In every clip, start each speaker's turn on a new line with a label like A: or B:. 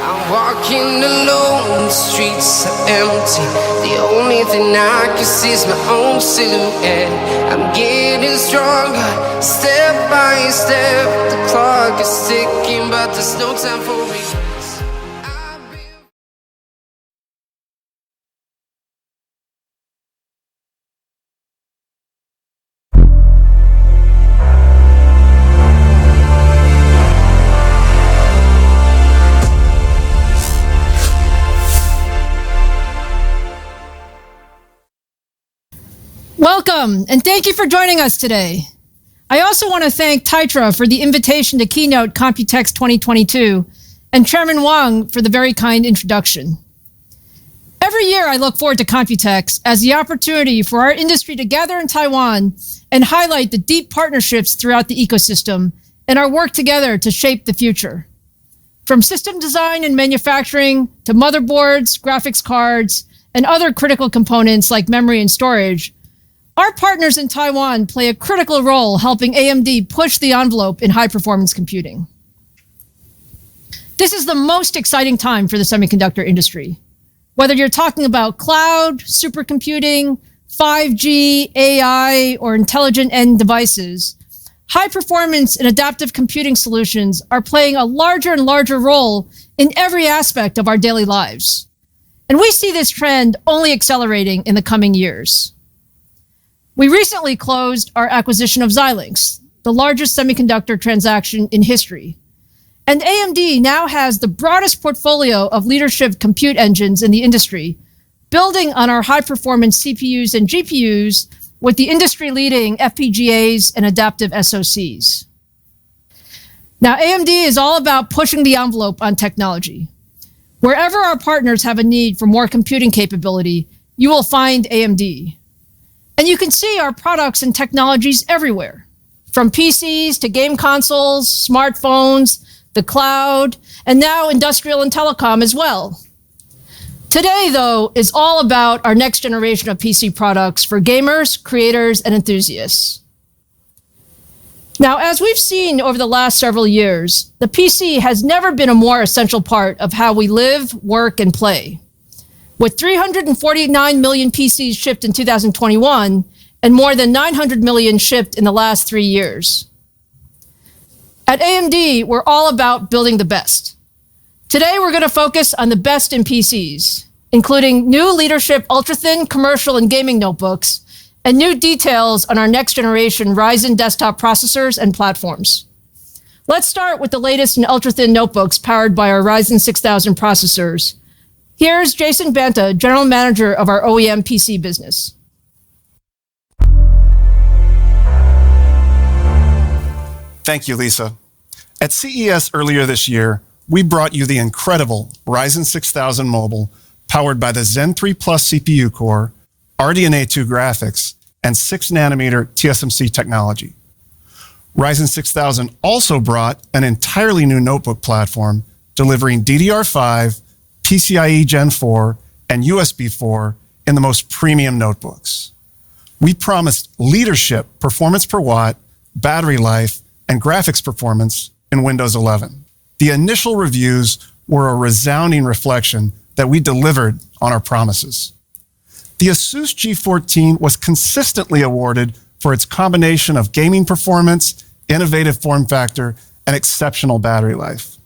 A: I'm walking alone, the streets are empty. The only thing I can see is my own silhouette. I'm getting stronger, step by step. The clock is ticking, but there's no time for regrets.
B: Welcome, and thank you for joining us today. I also want to thank Taitra for the invitation to keynote Computex 2022 and Chairman Wang for the very kind introduction. Every year I look forward to Computex as the opportunity for our industry to gather in Taiwan and highlight the deep partnerships throughout the ecosystem and our work together to shape the future. From system design and manufacturing to motherboards, graphics cards, and other critical components like memory and storage, our partners in Taiwan play a critical role helping AMD push the envelope in high-performance computing. This is the most exciting time for the semiconductor industry. Whether you're talking about cloud, supercomputing, 5G, AI, or intelligent end devices, high-performance and adaptive computing solutions are playing a larger and larger role in every aspect of our daily lives. And we see this trend only accelerating in the coming years. We recently closed our acquisition of Xilinx, the largest semiconductor transaction in history. And AMD now has the broadest portfolio of leadership compute engines in the industry, building on our high-performance CPUs and GPUs with the industry-leading FPGAs and adaptive SoCs. Now, AMD is all about pushing the envelope on technology. Wherever our partners have a need for more computing capability, you will find AMD. And you can see our products and technologies everywhere, from PCs to game consoles, smartphones, the cloud, and now industrial and telecom as well. Today, though, is all about our next generation of PC products for gamers, creators, and enthusiasts. Now, as we've seen over the last several years, the PC has never been a more essential part of how we live, work, and play. With 349 million PCs shipped in 2021 and more than 900 million shipped in the last 3 years. At AMD, we're all about building the best. Today, we're going to focus on the best in PCs, including new leadership ultra-thin commercial and gaming notebooks, and new details on our next generation Ryzen desktop processors and platforms. Let's start with the latest in ultra-thin notebooks powered by our Ryzen 6000 processors. Here's Jason Banta, General Manager of our OEM PC business.
C: Thank you, Lisa. At CES earlier this year, we brought you the incredible Ryzen 6000 Mobile, powered by the Zen 3 Plus CPU core, RDNA 2 graphics, and 6nm TSMC technology. Ryzen 6000 also brought an entirely new notebook platform, delivering DDR5, PCI-e Gen 4, and USB 4 in the most premium notebooks. We promised leadership performance per watt, battery life, and graphics performance in Windows 11. The initial reviews were a resounding reflection that we delivered on our promises. The Asus G14 was consistently awarded for its combination of gaming performance, innovative form factor, and exceptional battery life.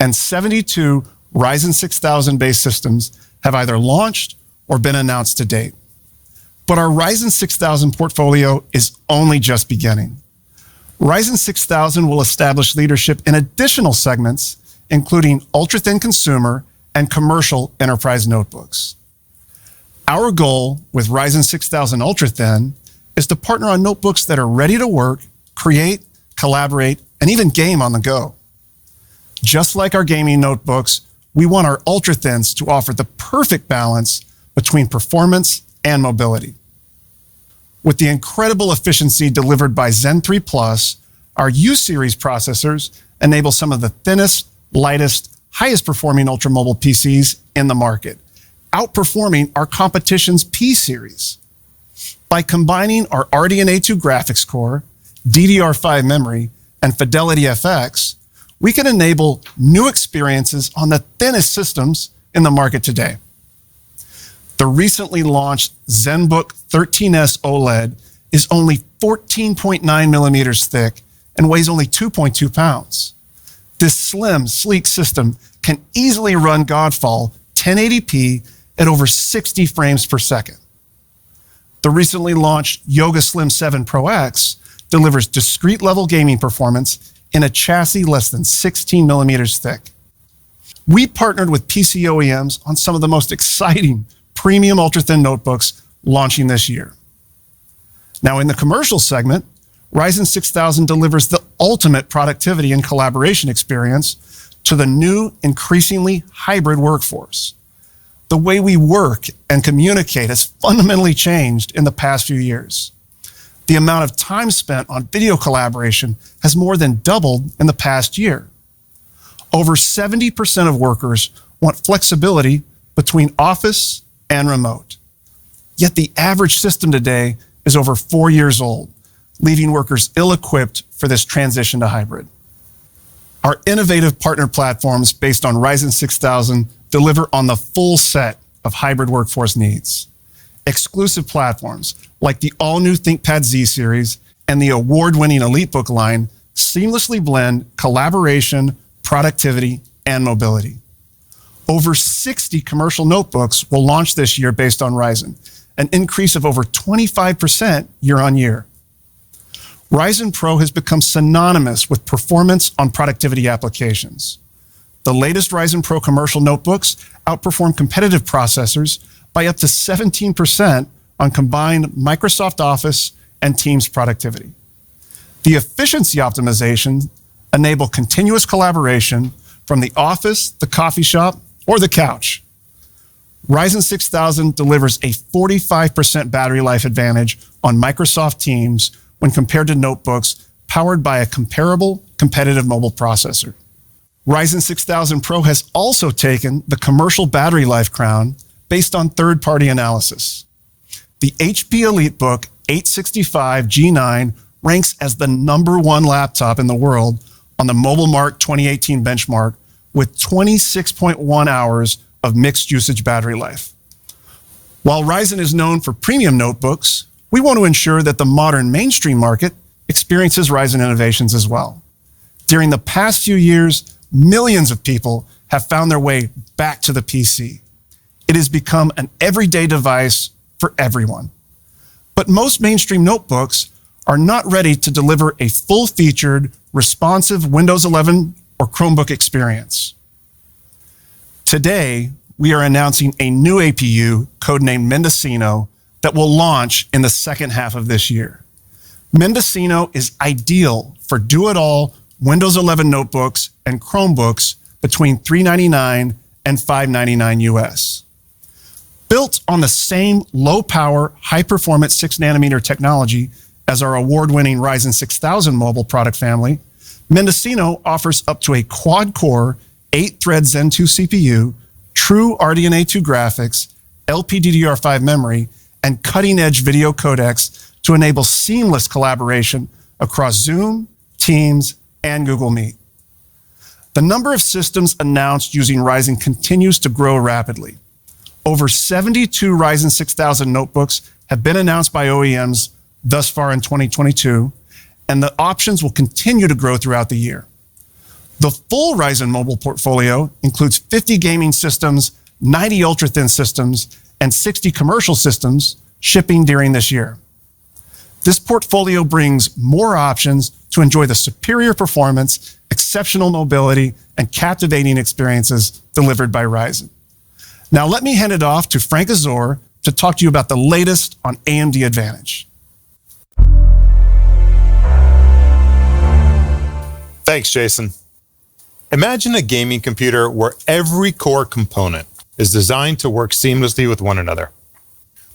C: And 72 Ryzen 6000 based systems have either launched or been announced to date. But our Ryzen 6000 portfolio is only just beginning. Ryzen 6000 will establish leadership in additional segments, including ultra-thin consumer and commercial enterprise notebooks. Our goal with Ryzen 6000 ultra-thin is to partner on notebooks that are ready to work, create, collaborate, and even game on the go. Just like our gaming notebooks, we want our ultra-thins to offer the perfect balance between performance and mobility. With the incredible efficiency delivered by Zen 3 Plus, our U-series processors enable some of the thinnest, lightest, highest performing ultra-mobile PCs in the market, outperforming our competition's P-series. By combining our RDNA 2 graphics core, DDR5 memory, and Fidelity FX, we can enable new experiences on the thinnest systems in the market today. The recently launched ZenBook 13S OLED is only 14.9 millimeters thick and weighs only 2.2 pounds. This slim, sleek system can easily run Godfall 1080p at over 60 frames per second. The recently launched Yoga Slim 7 Pro X delivers discrete level gaming performance in a chassis less than 16 millimeters thick. We partnered with PC OEMs on some of the most exciting premium ultra-thin notebooks launching this year. Now in the commercial segment, Ryzen 6000 delivers the ultimate productivity and collaboration experience to the new, increasingly hybrid workforce. The way we work and communicate has fundamentally changed in the past few years. The amount of time spent on video collaboration has more than doubled in the past year. Over 70% of workers want flexibility between office and remote. Yet the average system today is over 4 years old, leaving workers ill-equipped for this transition to hybrid. Our innovative partner platforms based on Ryzen 6000 deliver on the full set of hybrid workforce needs. Exclusive platforms like the all-new ThinkPad Z series and the award-winning EliteBook line seamlessly blend collaboration, productivity, and mobility. Over 60 commercial notebooks will launch this year based on Ryzen, an increase of over 25% year on year. Ryzen Pro has become synonymous with performance on productivity applications. The latest Ryzen Pro commercial notebooks outperform competitive processors by up to 17% on combined Microsoft Office and Teams productivity. The efficiency optimizations enable continuous collaboration from the office, the coffee shop, or the couch. Ryzen 6000 delivers a 45% battery life advantage on Microsoft Teams when compared to notebooks powered by a comparable competitive mobile processor. Ryzen 6000 Pro has also taken the commercial battery life crown based on third-party analysis. The HP EliteBook 865 G9 ranks as the #1 laptop in the world on the MobileMark 2018 benchmark with 26.1 hours of mixed usage battery life. While Ryzen is known for premium notebooks, we want to ensure that the modern mainstream market experiences Ryzen innovations as well. During the past few years, millions of people have found their way back to the PC. It has become an everyday device for everyone. But most mainstream notebooks are not ready to deliver a full-featured, responsive Windows 11 or Chromebook experience. Today, we are announcing a new APU codenamed Mendocino that will launch in the second half of this year. Mendocino is ideal for do-it-all Windows 11 notebooks and Chromebooks between $399 and $599 US. Built on the same low-power, high-performance 6nm technology as our award-winning Ryzen 6000 mobile product family, Mendocino offers up to a quad-core, 8-thread Zen 2 CPU, true RDNA 2 graphics, LPDDR5 memory, and cutting-edge video codecs to enable seamless collaboration across Zoom, Teams, and Google Meet. The number of systems announced using Ryzen continues to grow rapidly. Over 72 Ryzen 6000 notebooks have been announced by OEMs thus far in 2022, and the options will continue to grow throughout the year. The full Ryzen mobile portfolio includes 50 gaming systems, 90 ultra-thin systems, and 60 commercial systems shipping during this year. This portfolio brings more options to enjoy the superior performance, exceptional mobility, and captivating experiences delivered by Ryzen. Now let me hand it off to Frank Azor to talk to you about the latest on AMD Advantage.
D: Thanks, Jason. Imagine a gaming computer where every core component is designed to work seamlessly with one another,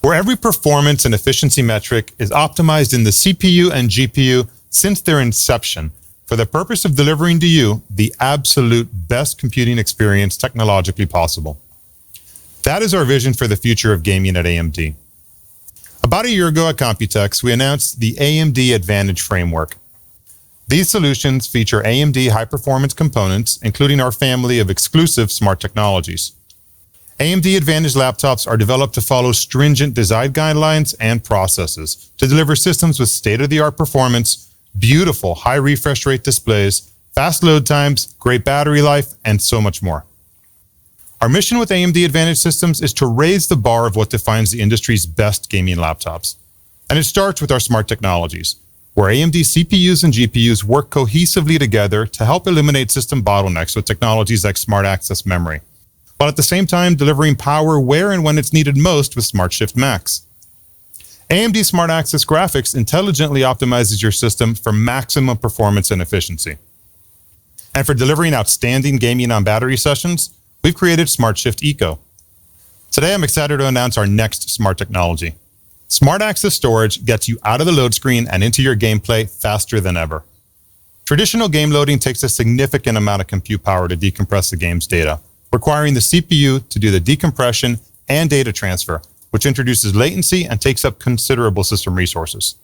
D: where every performance and efficiency metric is optimized in the CPU and GPU since their inception for the purpose of delivering to you the absolute best computing experience technologically possible. That is our vision for the future of gaming at AMD. About a year ago at Computex, we announced the AMD Advantage Framework. These solutions feature AMD high-performance components, including our family of exclusive smart technologies. AMD Advantage laptops are developed to follow stringent design guidelines and processes to deliver systems with state-of-the-art performance, beautiful high refresh rate displays, fast load times, great battery life, and so much more. Our mission with AMD Advantage systems is to raise the bar of what defines the industry's best gaming laptops. And it starts with our smart technologies, where AMD CPUs and GPUs work cohesively together to help eliminate system bottlenecks with technologies like smart access memory, while at the same time delivering power where and when it's needed most with Smart Shift Max. AMD Smart Access Graphics intelligently optimizes your system for maximum performance and efficiency. And for delivering outstanding gaming on battery sessions, we've created Smart Shift Eco. Today, I'm excited to announce our next smart technology. Smart Access Storage gets you out of the load screen and into your gameplay faster than ever. Traditional game loading takes a significant amount of compute power to decompress the game's data, requiring the CPU to do the decompression and data transfer, which introduces latency and takes up considerable system resources.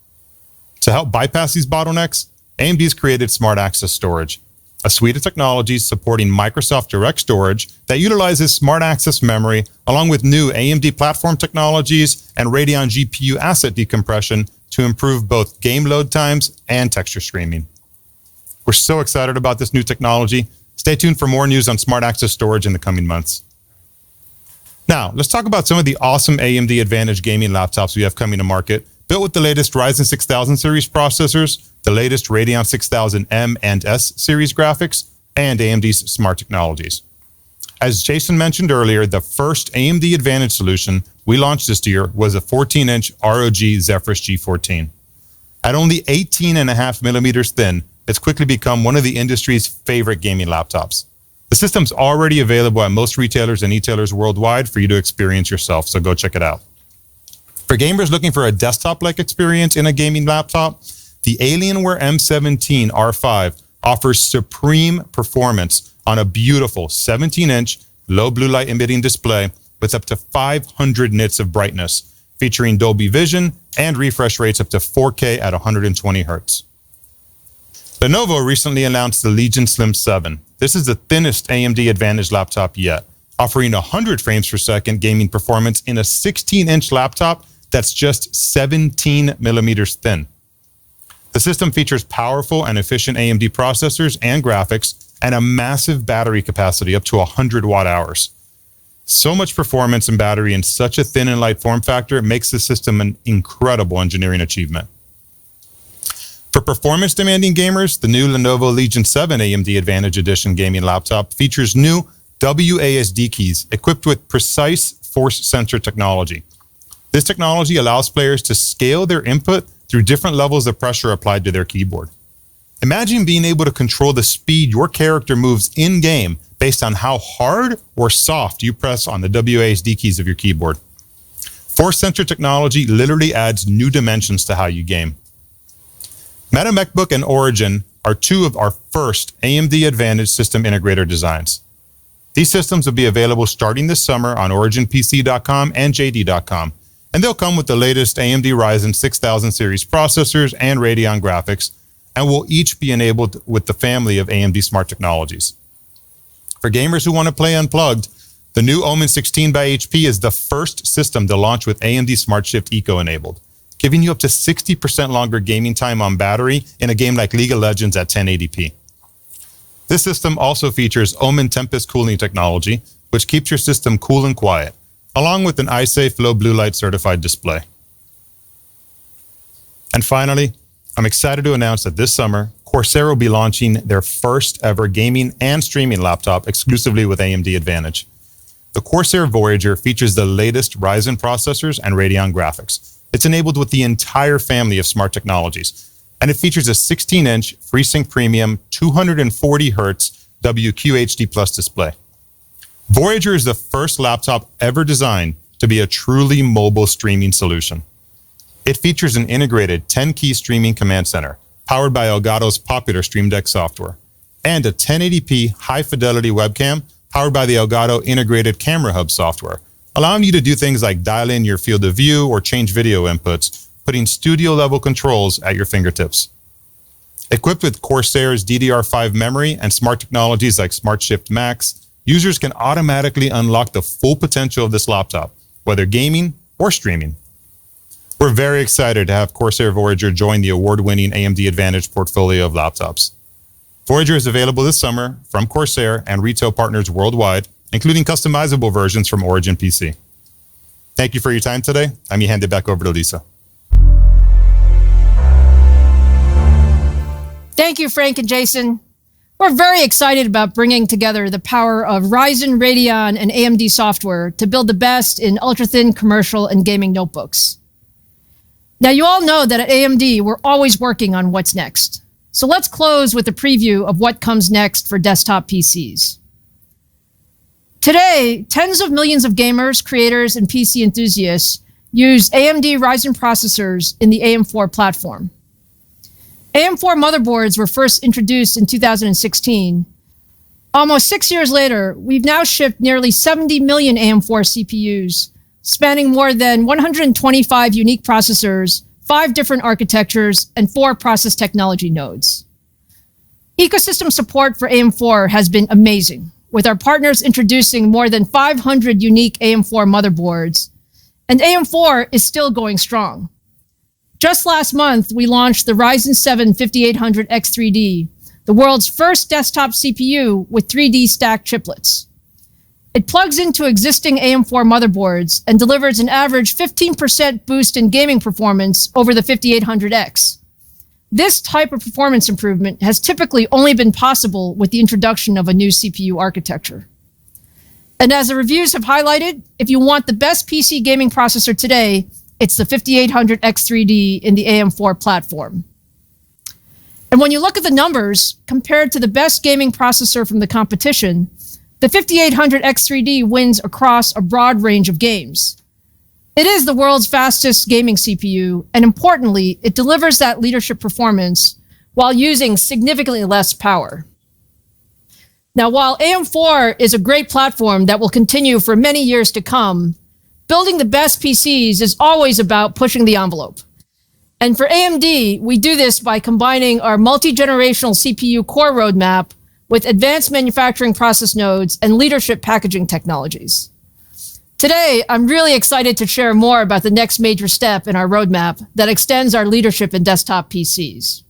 D: To help bypass these bottlenecks, AMD's created Smart Access Storage, a suite of technologies supporting Microsoft Direct Storage that utilizes smart access memory along with new AMD platform technologies and Radeon GPU asset decompression to improve both game load times and texture streaming. We're so excited about this new technology. Stay tuned for more news on Smart Access Storage in the coming months. Now, let's talk about some of the awesome AMD Advantage gaming laptops we have coming to market, built with the latest Ryzen 6000 series processors, the latest Radeon 6000M and S series graphics, and AMD's smart technologies. As Jason mentioned earlier, the first AMD Advantage solution we launched this year was a 14-inch ROG Zephyrus G14. At only 18.5 millimeters thin, it's quickly become one of the industry's favorite gaming laptops. The system's already available at most retailers and e-tailers worldwide for you to experience yourself, so go check it out. For gamers looking for a desktop-like experience in a gaming laptop, the Alienware M17 R5 offers supreme performance on a beautiful 17-inch low blue light emitting display with up to 500 nits of brightness, featuring Dolby Vision and refresh rates up to 4K at 120 Hz. Lenovo recently announced the Legion Slim 7. This is the thinnest AMD Advantage laptop yet, offering 100 frames per second gaming performance in a 16-inch laptop that's just 17 millimeters thin. The system features powerful and efficient AMD processors and graphics and a massive battery capacity up to 100 watt-hours. So much performance and battery in such a thin and light form factor makes the system an incredible engineering achievement. For performance-demanding gamers, the new Lenovo Legion 7 AMD Advantage Edition gaming laptop features new WASD keys equipped with precise force sensor technology. This technology allows players to scale their input through different levels of pressure applied to their keyboard. Imagine being able to control the speed your character moves in-game based on how hard or soft you press on the WASD keys of your keyboard. Force sensor technology literally adds new dimensions to how you game. Meta Macbook and Origin are two of our first AMD Advantage system integrator designs. These systems will be available starting this summer on OriginPC.com and JD.com, and they'll come with the latest AMD Ryzen 6000 series processors and Radeon graphics, and will each be enabled with the family of AMD smart technologies. For gamers who want to play unplugged, the new Omen 16 by HP is the first system to launch with AMD Smart Shift Eco enabled, giving you up to 60% longer gaming time on battery in a game like League of Legends at 1080p. This system also features Omen Tempest cooling technology, which keeps your system cool and quiet, along with an iSafe low blue light certified display. And finally, I'm excited to announce that this summer, Corsair will be launching their first ever gaming and streaming laptop exclusively with AMD Advantage. The Corsair Voyager features the latest Ryzen processors and Radeon graphics. It's enabled with the entire family of smart technologies, and it features a 16-inch FreeSync Premium 240 Hz WQHD Plus display. Voyager is the first laptop ever designed to be a truly mobile streaming solution. It features an integrated 10-key streaming command center, powered by Elgato's popular Stream Deck software, and a 1080p high-fidelity webcam powered by the Elgato Integrated Camera Hub software, allowing you to do things like dial in your field of view or change video inputs, putting studio-level controls at your fingertips. Equipped with Corsair's DDR5 memory and smart technologies like Smart Shift Max, users can automatically unlock the full potential of this laptop, whether gaming or streaming. We're very excited to have Corsair Voyager join the award-winning AMD Advantage portfolio of laptops. Voyager is available this summer from Corsair and retail partners worldwide, including customizable versions from Origin PC. Thank you for your time today. Let me hand it back over to Lisa.
B: Thank you, Frank and Jason. We're very excited about bringing together the power of Ryzen, Radeon, and AMD software to build the best in ultra-thin commercial and gaming notebooks. Now, you all know that at AMD, we're always working on what's next. So let's close with a preview of what comes next for desktop PCs. Today, tens of millions of gamers, creators, and PC enthusiasts use AMD Ryzen processors in the AM4 platform. AM4 motherboards were first introduced in 2016. Almost 6 years later, we've now shipped nearly 70 million AM4 CPUs, spanning more than 125 unique processors, 5 different architectures, and 4 process technology nodes. Ecosystem support for AM4 has been amazing, with our partners introducing more than 500 unique AM4 motherboards, and AM4 is still going strong. Just last month, we launched the Ryzen 7 5800X3D, the world's first desktop CPU with 3D stacked chiplets. It plugs into existing AM4 motherboards and delivers an average 15% boost in gaming performance over the 5800X. This type of performance improvement has typically only been possible with the introduction of a new CPU architecture. And as the reviews have highlighted, if you want the best PC gaming processor today, it's the 5800X3D in the AM4 platform. And when you look at the numbers, compared to the best gaming processor from the competition, the 5800X3D wins across a broad range of games. It is the world's fastest gaming CPU, and importantly, it delivers that leadership performance while using significantly less power. Now, while AM4 is a great platform that will continue for many years to come, building the best PCs is always about pushing the envelope. And for AMD, we do this by combining our multi-generational CPU core roadmap with advanced manufacturing process nodes and leadership packaging technologies. Today, I'm really excited to share more about the next major step in our roadmap that extends our leadership in desktop PCs.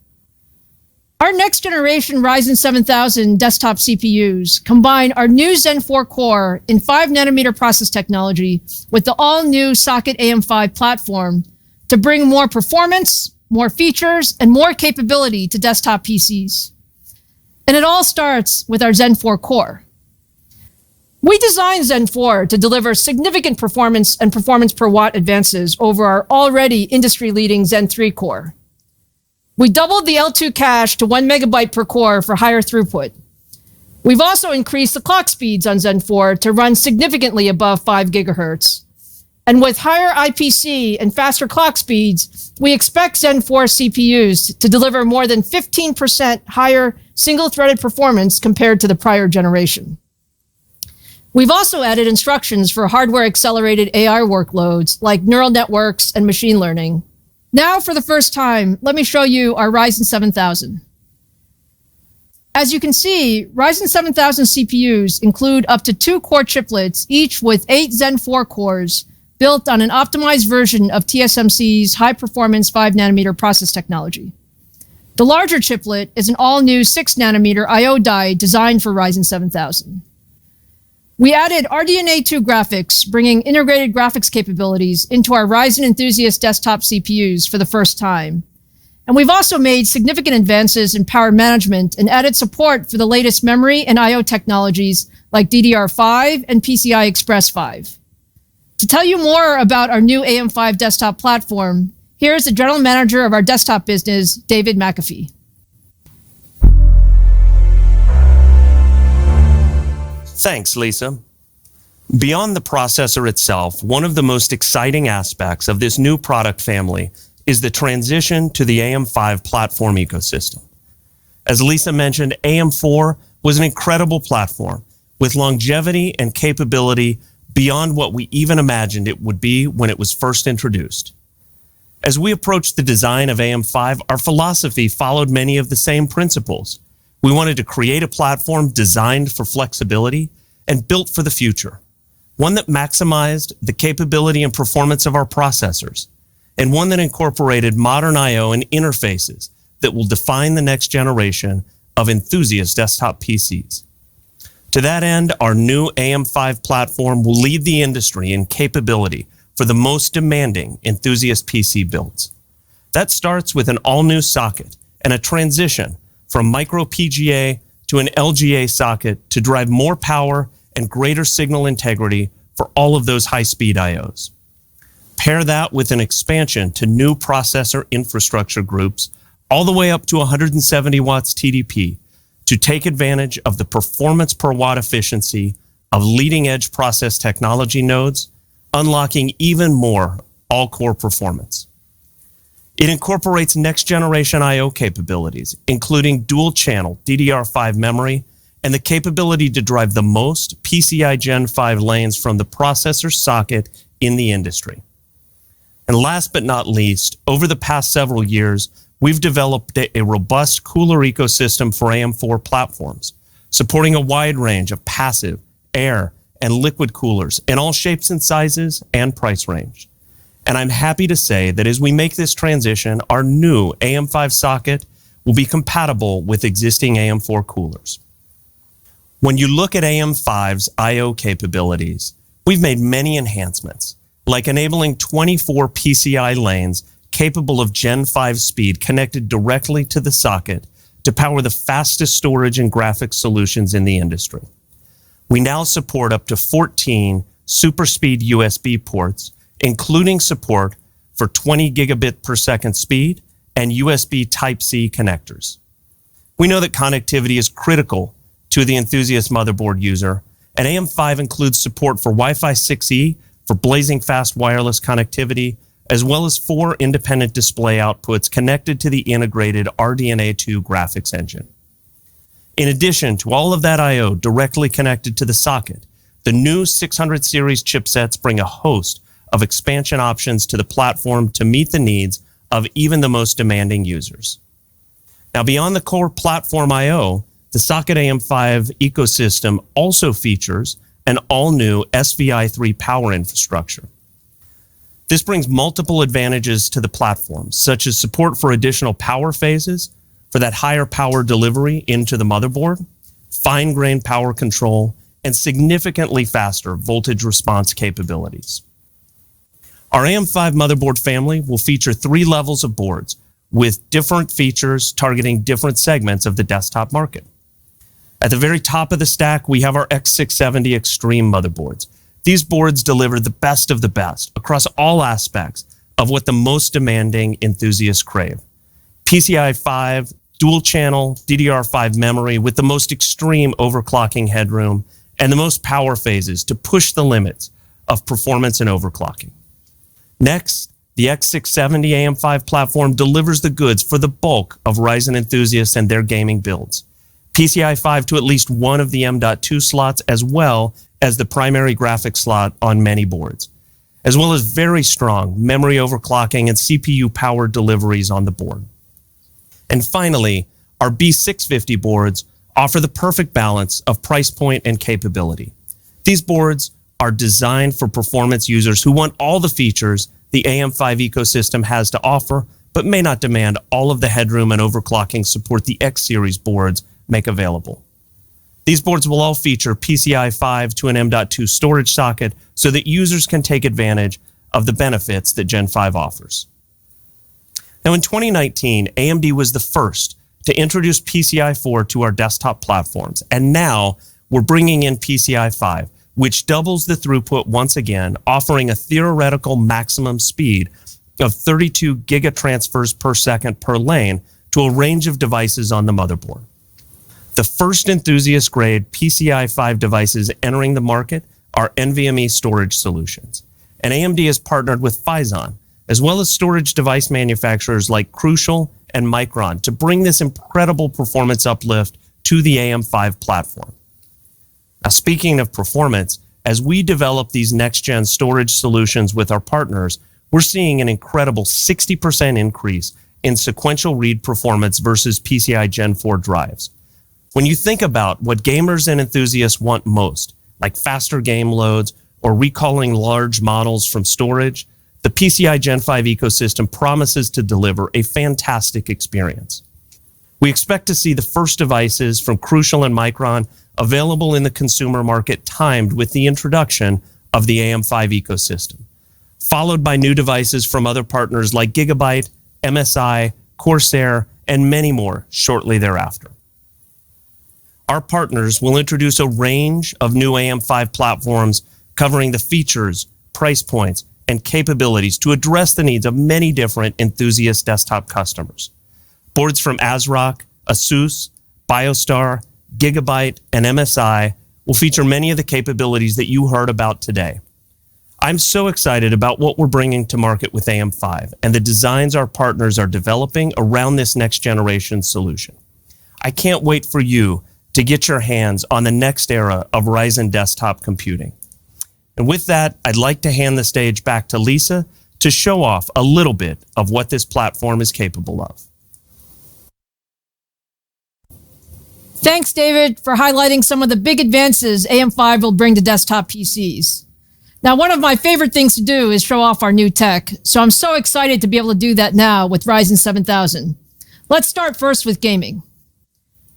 B: Our next generation Ryzen 7000 desktop CPUs combine our new Zen 4 core in 5nm process technology with the all-new socket AM5 platform to bring more performance, more features, and more capability to desktop PCs. And it all starts with our Zen 4 core. We designed Zen 4 to deliver significant performance and performance per watt advances over our already industry-leading Zen 3 core. We doubled the L2 cache to 1 megabyte per core for higher throughput. We've also increased the clock speeds on Zen 4 to run significantly above 5 gigahertz. And with higher IPC and faster clock speeds, we expect Zen 4 CPUs to deliver more than 15% higher single-threaded performance compared to the prior generation. We've also added instructions for hardware-accelerated AI workloads like neural networks and machine learning. Now, for the first time, let me show you our Ryzen 7000. As you can see, Ryzen 7000 CPUs include up to 2 core chiplets, each with 8 Zen 4 cores, built on an optimized version of TSMC's high-performance 5nm process technology. The larger chiplet is an all-new 6nm I/O die designed for Ryzen 7000. We added RDNA 2 graphics, bringing integrated graphics capabilities into our Ryzen enthusiast desktop CPUs for the first time. And we've also made significant advances in power management and added support for the latest memory and I/O technologies like DDR5 and PCI Express 5. To tell you more about our new AM5 desktop platform, here's the General Manager of our desktop business, David McAfee.
E: Thanks, Lisa. Beyond the processor itself, one of the most exciting aspects of this new product family is the transition to the AM5 platform ecosystem. As Lisa mentioned, AM4 was an incredible platform with longevity and capability beyond what we even imagined it would be when it was first introduced. As we approached the design of AM5, our philosophy followed many of the same principles. We wanted to create a platform designed for flexibility and built for the future, one that maximized the capability and performance of our processors, and one that incorporated modern I/O and interfaces that will define the next generation of enthusiast desktop PCs. To that end, our new AM5 platform will lead the industry in capability for the most demanding enthusiast PC builds. That starts with an all-new socket and a transition from micro PGA to an LGA socket to drive more power and greater signal integrity for all of those high-speed I/Os. Pair that with an expansion to new processor infrastructure groups all the way up to 170 watts TDP to take advantage of the performance per watt efficiency of leading-edge process technology nodes, unlocking even more all-core performance. It incorporates next-generation I/O capabilities, including dual-channel DDR5 memory and the capability to drive the most PCI Gen 5 lanes from the processor socket in the industry. And last but not least, over the past several years, we've developed a robust cooler ecosystem for AM4 platforms, supporting a wide range of passive, air, and liquid coolers in all shapes and sizes and price range. And I'm happy to say that as we make this transition, our new AM5 socket will be compatible with existing AM4 coolers. When you look at AM5's I/O capabilities, we've made many enhancements, like enabling 24 PCI lanes capable of Gen 5 speed connected directly to the socket to power the fastest storage and graphics solutions in the industry. We now support up to 14 super speed USB ports, including support for 20 gigabit per second speed and USB Type-C connectors. We know that connectivity is critical to the enthusiast motherboard user, and AM5 includes support for Wi-Fi 6E for blazing fast wireless connectivity, as well as 4 independent display outputs connected to the integrated RDNA 2 graphics engine. In addition to all of that I/O directly connected to the socket, the new 600 series chipsets bring a host of expansion options to the platform to meet the needs of even the most demanding users. Now, beyond the core platform I/O, the socket AM5 ecosystem also features an all-new SVI3 power infrastructure. This brings multiple advantages to the platform, such as support for additional power phases, for that higher power delivery into the motherboard, fine-grained power control, and significantly faster voltage response capabilities. Our AM5 motherboard family will feature 3 levels of boards with different features targeting different segments of the desktop market. At the very top of the stack, we have our X670 Extreme motherboards. These boards deliver the best of the best across all aspects of what the most demanding enthusiasts crave. PCI-5, dual-channel DDR5 memory with the most extreme overclocking headroom and the most power phases to push the limits of performance and overclocking. Next, the X670 AM5 platform delivers the goods for the bulk of Ryzen enthusiasts and their gaming builds. PCI-5 to at least one of the M.2 slots, as well as the primary graphics slot on many boards, as well as very strong memory overclocking and CPU power deliveries on the board. And finally, our B650 boards offer the perfect balance of price point and capability. These boards are designed for performance users who want all the features the AM5 ecosystem has to offer, but may not demand all of the headroom and overclocking support the X series boards make available. These boards will all feature PCI-5 to an M.2 storage socket so that users can take advantage of the benefits that Gen 5 offers. Now, in 2019, AMD was the first to introduce PCI-4 to our desktop platforms, and now we're bringing in PCI-5, which doubles the throughput once again, offering a theoretical maximum speed of 32 gigatransfers per second per lane to a range of devices on the motherboard. The first enthusiast-grade PCI-5 devices entering the market are NVMe storage solutions, and AMD has partnered with Phison, as well as storage device manufacturers like Crucial and Micron, to bring this incredible performance uplift to the AM5 platform. Now, speaking of performance, as we develop these next-gen storage solutions with our partners, we're seeing an incredible 60% increase in sequential read performance versus PCI Gen 4 drives. When you think about what gamers and enthusiasts want most, like faster game loads or recalling large models from storage, the PCI Gen 5 ecosystem promises to deliver a fantastic experience. We expect to see the first devices from Crucial and Micron available in the consumer market timed with the introduction of the AM5 ecosystem, followed by new devices from other partners like Gigabyte, MSI, Corsair, and many more shortly thereafter. Our partners will introduce a range of new AM5 platforms covering the features, price points, and capabilities to address the needs of many different enthusiast desktop customers. Boards from ASRock, ASUS, BioStar, Gigabyte, and MSI will feature many of the capabilities that you heard about today. I'm so excited about what we're bringing to market with AM5 and the designs our partners are developing around this next generation solution. I can't wait for you to get your hands on the next era of Ryzen desktop computing. And with that, I'd like to hand the stage back to Lisa to show off a little bit of what this platform is capable of.
B: Thanks, David, for highlighting some of the big advances AM5 will bring to desktop PCs. Now, one of my favorite things to do is show off our new tech, so I'm so excited to be able to do that now with Ryzen 7000. Let's start first with gaming.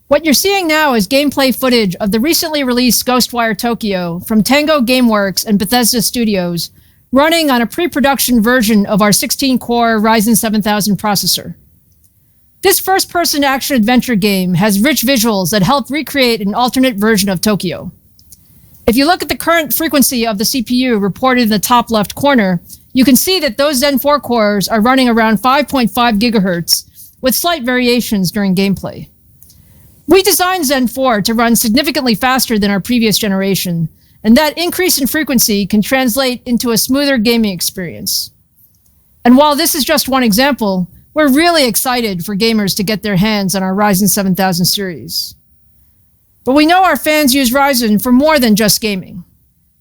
B: What you're seeing now is gameplay footage of the recently released Ghostwire Tokyo from Tango Gameworks and Bethesda Studios, running on a pre-production version of our 16-core Ryzen 7000 processor. This first-person action-adventure game has rich visuals that help recreate an alternate version of Tokyo. If you look at the current frequency of the CPU reported in the top left corner, you can see that those Zen 4 cores are running around 5.5 gigahertz, with slight variations during gameplay. We designed Zen 4 to run significantly faster than our previous generation, and that increase in frequency can translate into a smoother gaming experience. And while this is just one example, we're really excited for gamers to get their hands on our Ryzen 7000 series. But we know our fans use Ryzen for more than just gaming.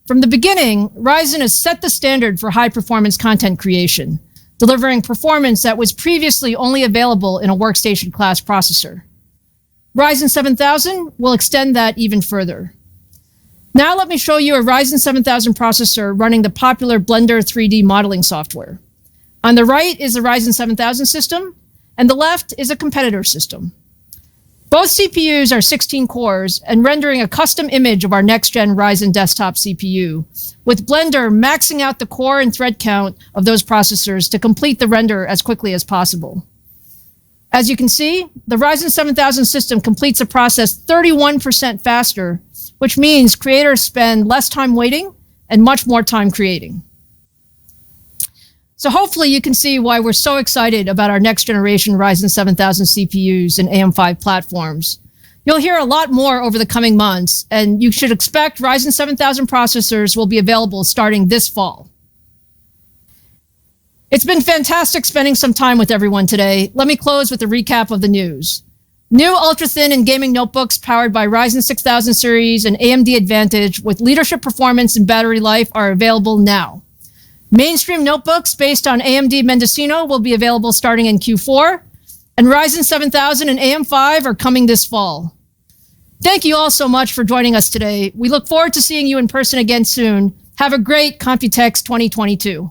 B: From the beginning, Ryzen has set the standard for high-performance content creation, delivering performance that was previously only available in a workstation-class processor. Ryzen 7000 will extend that even further. Now let me show you a Ryzen 7000 processor running the popular Blender 3D modeling software. On the right is the Ryzen 7000 system, and the left is a competitor system. Both CPUs are 16 cores and rendering a custom image of our next-gen Ryzen desktop CPU, with Blender maxing out the core and thread count of those processors to complete the render as quickly as possible. As you can see, the Ryzen 7000 system completes the process 31% faster, which means creators spend less time waiting and much more time creating. So hopefully you can see why we're so excited about our next generation Ryzen 7000 CPUs and AM5 platforms. You'll hear a lot more over the coming months, and you should expect Ryzen 7000 processors will be available starting this fall. It's been fantastic spending some time with everyone today. Let me close with a recap of the news. New ultra-thin and gaming notebooks powered by Ryzen 6000 series and AMD Advantage with leadership performance and battery life are available now. Mainstream notebooks based on AMD Mendocino will be available starting in Q4, and Ryzen 7000 and AM5 are coming this fall. Thank you all so much for joining us today. We look forward to seeing you in person again soon. Have a great Computex 2022.